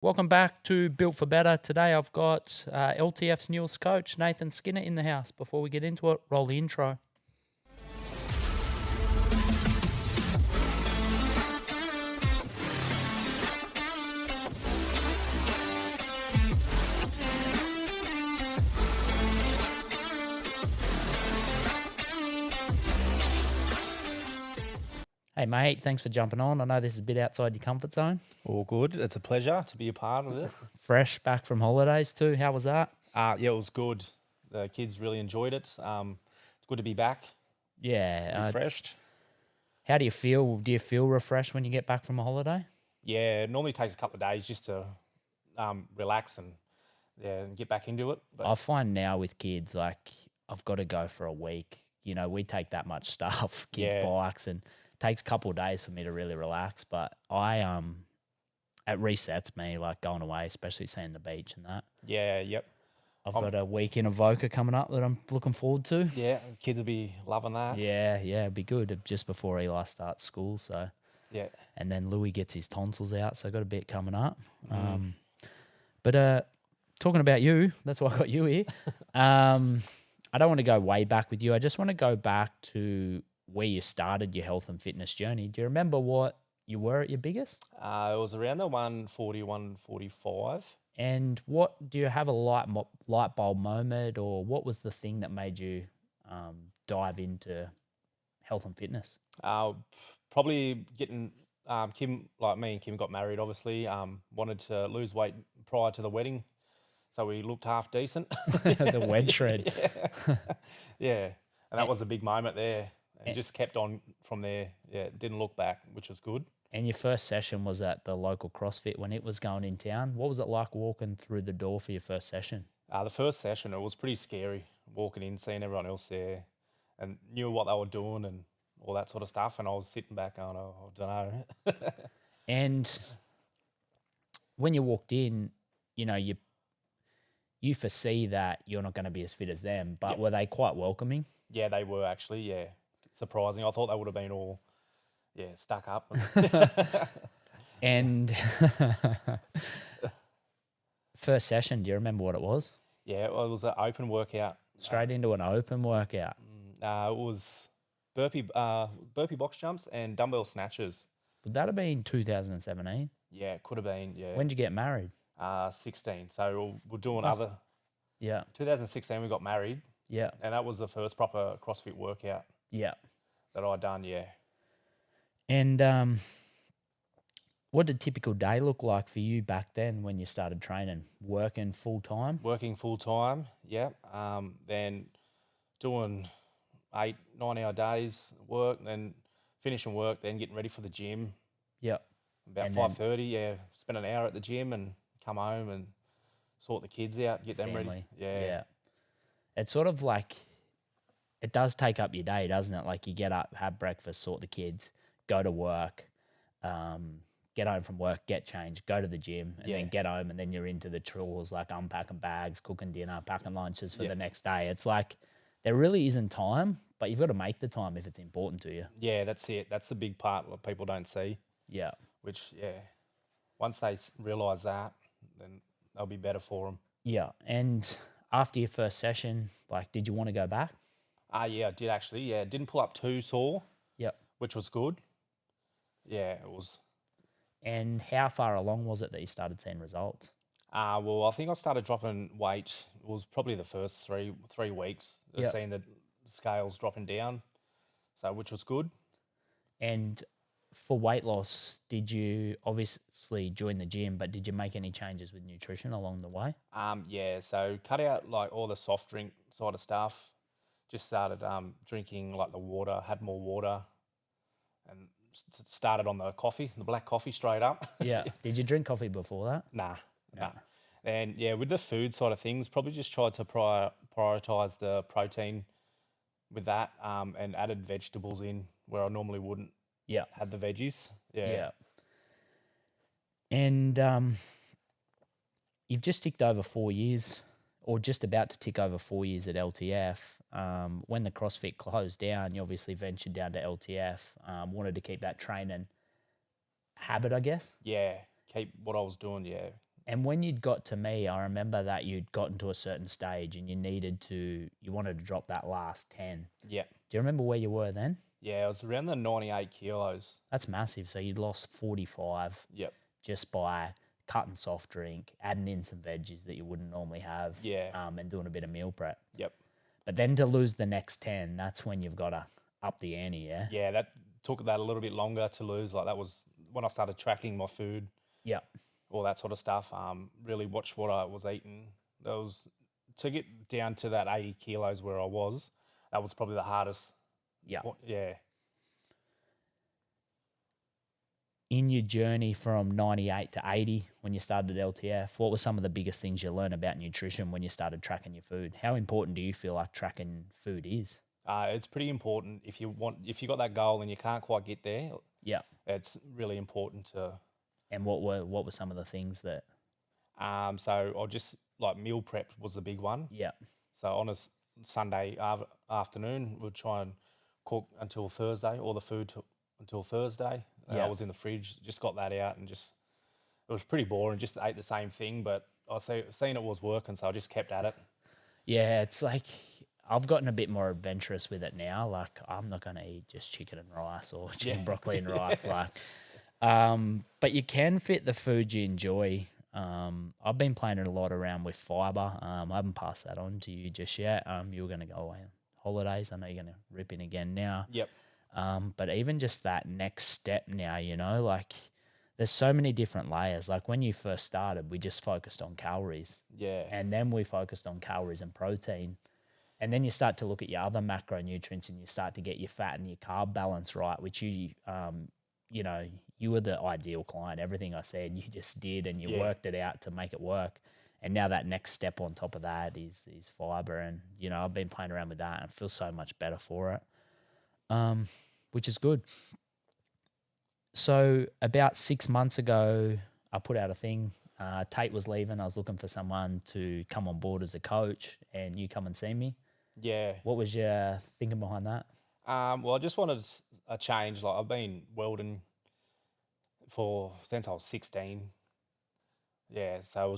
Welcome back to Built for Better. Today I've got LTF's newest coach, Nathan Skinner, in the house. Before we get into it, roll the intro. Hey, mate, thanks for jumping on. I know this is a bit outside your comfort zone. All good. It's a pleasure to be a part of it. Fresh back from holidays too. How was that? Yeah, it was good. The kids really enjoyed it. It's good to be back, Yeah. refreshed. How do you feel? Do you feel refreshed when you get back from a holiday? Yeah, it normally takes a couple of days just to relax and get back into it. But I find now with kids, like, I've got to go for a week. You know, we take that much stuff, kids' yeah, bikes, and it takes a couple of days for me to really relax. But it resets me, like going away, especially seeing the beach and that. yep. I've Um, got a week in Avoca coming up that I'm looking forward to. yeah, the kids will be loving that. Yeah, it'd be good just before Eli starts school. So, Yeah. and then Louis gets his tonsils out, so I got a bit coming up. Mm. But talking about you, that's why I got you here. I don't want to go way back with you. I just want to go back to where you started your health and fitness journey. Do you remember what you were at your biggest? It was around the 140, 145. And what do you have a light bulb moment, or what was the thing that made you dive into health and fitness? Probably getting Kim, like me and Kim got married, obviously. Wanted to lose weight prior to the wedding. So we looked half decent. The wedge shred. Yeah. Yeah. And that A- was a big moment there. And a- just kept on from there. Yeah. Didn't look back, which was good. And your first session was at the local CrossFit when it was going in town. What was it like walking through the door for your first session? The first session, it was pretty scary walking in, seeing everyone else there and knew what they were doing and all that sort of stuff. And I was sitting back going, oh, I don't know. And when you walked in, you know, you foresee that you're not going to be as fit as them, but Yep. were they quite welcoming? Yeah, they were actually. Yeah. Surprising. I thought they would have been all, stuck up. And first session, do you remember what it was? Yeah, it was an open workout. Straight into an open workout. It was burpee box jumps and dumbbell snatches. Would that have been 2017? Yeah, it could have been. Yeah, When did you get married? 16. So we're doing Must- other. Yeah, 2016, we got married, yeah, and that was the first proper CrossFit workout yeah. that I'd done. Yeah, And what did a typical day look like for you back then when you started training? Working full time? working full time. Yeah, then doing 8, 9 hour days work, then finishing work, then getting ready for the gym. Yeah. About And then 5:30, yeah, spend an hour at the gym and come home and sort the kids out, get them ready. family. Yeah. It's sort of like it does take up your day, doesn't it? Like you get up, have breakfast, sort the kids, go to work, get home from work, get changed, go to the gym, and Yeah. then get home, and then you're into the chores like unpacking bags, cooking dinner, packing lunches for Yep. the next day. It's like there really isn't time, but you've got to make the time if it's important to you. Yeah, that's it. That's the big part what people don't see, Yeah. which, once they realise that, then they'll be better for them. Yeah. And after your first session, like, did you want to go back? Yeah, I did actually. Yeah, didn't pull up too sore, Yep. which was good. Yeah, it was. And how far along was it that you started seeing results? Well, I think I started dropping weight. It was probably the first three weeks. Yep. Seeing the scales dropping down, so which was good. And for weight loss, did you obviously join the gym, but did you make any changes with nutrition along the way? Yeah, so cut out like all the soft drink sort of stuff. Just started drinking like the water, had more water, and started on the coffee, the black coffee straight up. Yeah. Did you drink coffee before that? Nah. And yeah, with the food side of things, probably just tried to prioritize the protein with that, and added vegetables in where I normally wouldn't Yeah. have the veggies. Yeah. Yeah. And you've just ticked over 4 years, or just about to tick over 4 years at LTF. When the CrossFit closed down, you obviously ventured down to LTF, wanted to keep that training habit, I guess. Yeah. Keep what I was doing. Yeah. And when you'd got to me, I remember that you'd gotten to a certain stage and you wanted to drop that last 10. Yeah. Do you remember where you were then? Yeah, it was around the 98 kilos. That's massive. So you'd lost 45 Yep. just by cutting soft drink, adding in some veggies that you wouldn't normally have, Yeah. and doing a bit of meal prep. Yep. But then to lose the next 10, that's when you've got to up the ante, yeah? Yeah, that took that a little bit longer to lose. Like that was when I started tracking my food, Yeah. all that sort of stuff. Really watched what I was eating. That was to get down to that 80 kilos where I was. That was probably the hardest. Yeah. Yeah. In your journey from 98 to 80 when you started LTF, what were some of the biggest things you learned about nutrition when you started tracking your food? How important do you feel like tracking food is? It's pretty important if you got that goal and you can't quite get there. Yeah. It's really important to. And what were some of the things that? So I just like meal prep was the big one. Yeah. So on a Sunday afternoon, we'd try and cook until Thursday, all the food until Thursday. Yeah. I was in the fridge, just got that out, and just it was pretty boring. Just ate the same thing, but I seen it was working, so I just kept at it. Yeah, it's like I've gotten a bit more adventurous with it now. Like I'm not gonna eat just chicken and rice or chicken broccoli and rice. Like, but you can fit the food you enjoy. I've been playing a lot around with fiber. I haven't passed that on to you just yet. You were gonna go away on holidays. I know you're gonna rip in again now. Yep. But even just that next step now, like there's so many different layers. Like when you first started, we just focused on calories. Yeah. And then we focused on calories and protein. And then you start to look at your other macronutrients and you start to get your fat and your carb balance right, which you were the ideal client. Everything I said, you just did and you worked it out to make it work. And now that next step on top of that is fiber. And, I've been playing around with that and feel so much better for it. Which is good. So about 6 months ago, I put out a thing. Tate was leaving. I was looking for someone to come on board as a coach, and you come and see me. Yeah. What was your thinking behind that? Well, I just wanted a change. Like I've been welding since I was 16. Yeah, so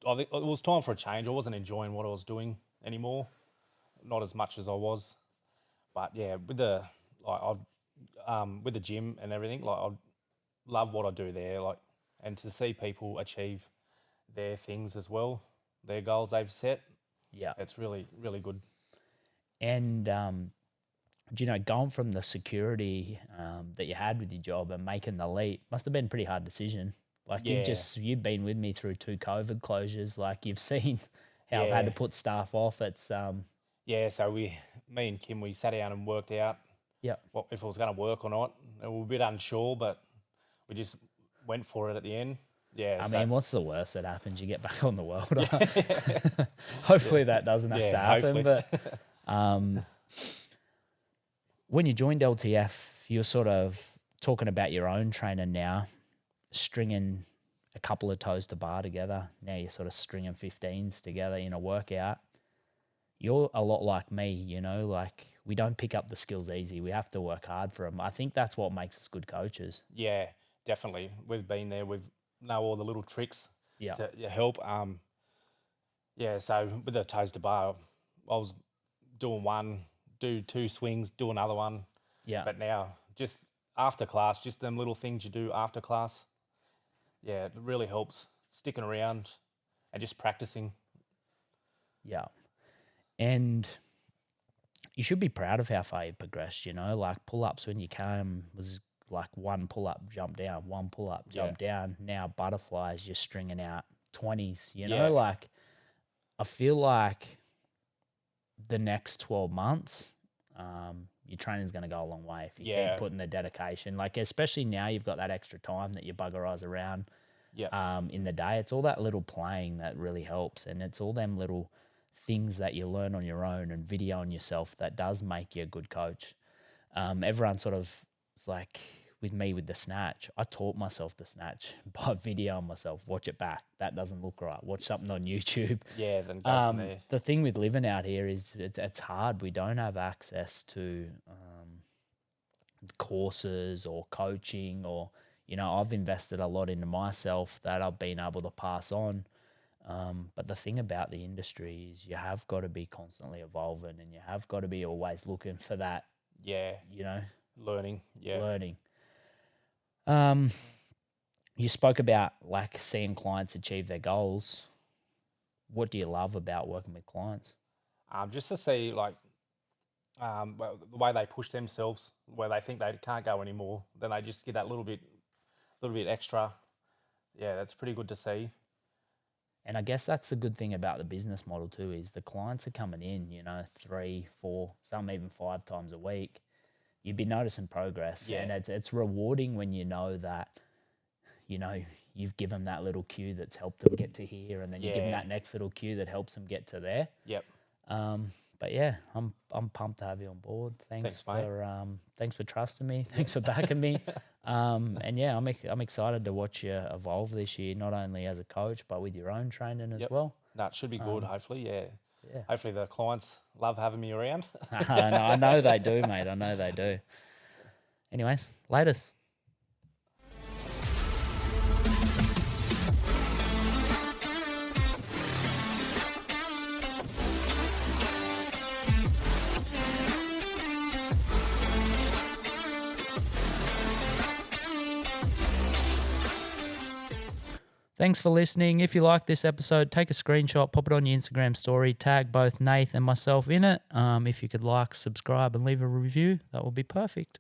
I think it was time for a change. I wasn't enjoying what I was doing anymore, not as much as I was. But yeah, with the gym and everything, like I love what I do there. Like, and to see people achieve their things as well, their goals they've set. Yeah. It's really, really good. And, going from the security that you had with your job and making the leap must have been a pretty hard decision. Like you've been with me through 2 COVID closures. Like you've seen how I've had to put staff off. It's Yeah, so me and Kim, we sat down and worked out if it was going to work or not. We were a bit unsure, but we just went for it at the end. Yeah. I mean, what's the worst that happens? You get back on the world. Hopefully that doesn't have to happen. Hopefully. But when you joined LTF, you're sort of talking about your own training now, stringing a couple of toes to bar together. Now you're sort of stringing 15s together in a workout. You're a lot like me, like we don't pick up the skills easy. We have to work hard for them. I think that's what makes us good coaches. Yeah, definitely. We've been there. We know all the little tricks to help. So with the toes to bar, I was doing one, do 2 swings, do another one. Yeah. But now, just after class, just them little things you do after class, it really helps sticking around and just practicing. Yeah. And you should be proud of how far you progressed, like pull-ups when you came was like 1 pull-up, jump down, 1 pull-up, jump down. Now butterflies, you're stringing out 20s, like I feel like the next 12 months, your training's going to go a long way if you keep putting the dedication. Like, especially now you've got that extra time that you bugger eyes around in the day. It's all that little playing that really helps. And it's all them little things that you learn on your own and video on yourself that does make you a good coach. Everyone sort of is like with me with the snatch. I taught myself the snatch by videoing myself. Watch it back. That doesn't look right. Watch something on YouTube. Yeah, then go from there. The thing with living out here is it's hard. We don't have access to courses or coaching or, you know, I've invested a lot into myself that I've been able to pass on. But the thing about the industry is you have got to be constantly evolving, and you have got to be always looking for that, Yeah. you know, Learning. Yeah. learning. You spoke about like seeing clients achieve their goals. What do you love about working with clients? Just to see like well, the way they push themselves, where they think they can't go anymore, then they just get that little bit extra. Yeah, that's pretty good to see. And I guess that's the good thing about the business model too, is the clients are coming in, you know, 3, 4, some even 5 times a week. You'd be noticing progress, and Yeah. it's rewarding when you know that, you know, you've given that little cue that's helped them get to here, and then you give them Yeah. that next little cue that helps them get to there. Yep. But yeah, I'm pumped to have you on board. Thanks, mate. Thanks for trusting me. Thanks for backing me. And yeah, I'm excited to watch you evolve this year, not only as a coach but with your own training as Yep. well. No, it should be good. Hopefully, yeah. Yeah, Hopefully the clients love having me around. I know they do, mate. I know they do. Anyways, latest. Thanks for listening. If you like this episode, take a screenshot, pop it on your Instagram story, tag both Nath and myself in it. If you could like, subscribe, and leave a review, that would be perfect.